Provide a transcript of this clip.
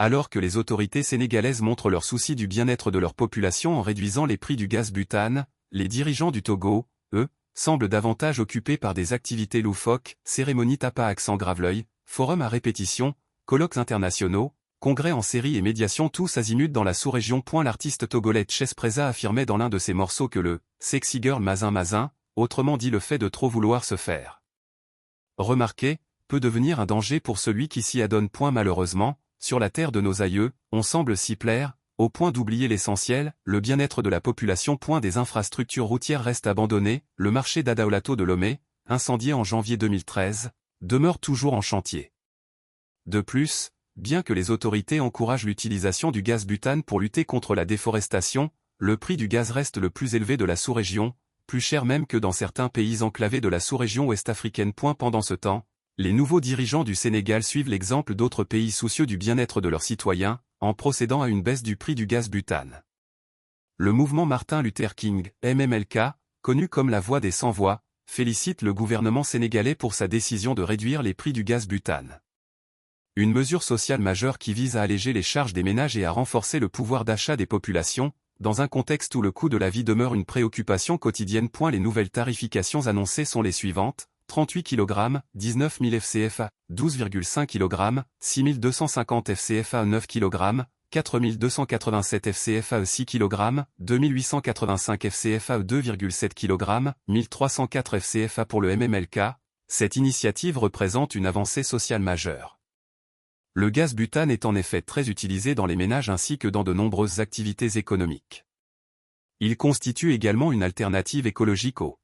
Alors que les autorités sénégalaises montrent leur souci du bien-être de leur population en réduisant les prix du gaz butane, les dirigeants du Togo, eux, semblent davantage occupés par des activités loufoques, cérémonies tapas accent grave-l'œil, forums à répétition, colloques internationaux, congrès en série et médiations tous azimuts dans la sous-région. L'artiste togolais Chess Preza affirmait dans l'un de ses morceaux que le « sexy girl mazin, autrement dit le fait de trop vouloir se faire remarquer, peut devenir un danger pour celui qui s'y adonne. Malheureusement, sur la terre de nos aïeux, on semble s'y plaire, au point d'oublier l'essentiel, le bien-être de la population. Des infrastructures routières restent abandonnées, le marché d'Adaolato de Lomé, incendié en janvier 2013, demeure toujours en chantier. De plus, bien que les autorités encouragent l'utilisation du gaz butane pour lutter contre la déforestation, le prix du gaz reste le plus élevé de la sous-région, plus cher même que dans certains pays enclavés de la sous-région ouest-africaine. Pendant ce temps, les nouveaux dirigeants du Sénégal suivent l'exemple d'autres pays soucieux du bien-être de leurs citoyens, en procédant à une baisse du prix du gaz butane. Le mouvement Martin Luther King, MMLK, connu comme la Voix des sans-voix, félicite le gouvernement sénégalais pour sa décision de réduire les prix du gaz butane. Une mesure sociale majeure qui vise à alléger les charges des ménages et à renforcer le pouvoir d'achat des populations, dans un contexte où le coût de la vie demeure une préoccupation quotidienne. Les nouvelles tarifications annoncées sont les suivantes: 38 kg, 19 000 FCFA, 12,5 kg, 6 250 FCFA 9 kg, 4 287 FCFA 6 kg, 2 885 FCFA 2,7 kg, 1304 FCFA pour le MMLK. Cette initiative représente une avancée sociale majeure. Le gaz butane est en effet très utilisé dans les ménages ainsi que dans de nombreuses activités économiques. Il constitue également une alternative écologique au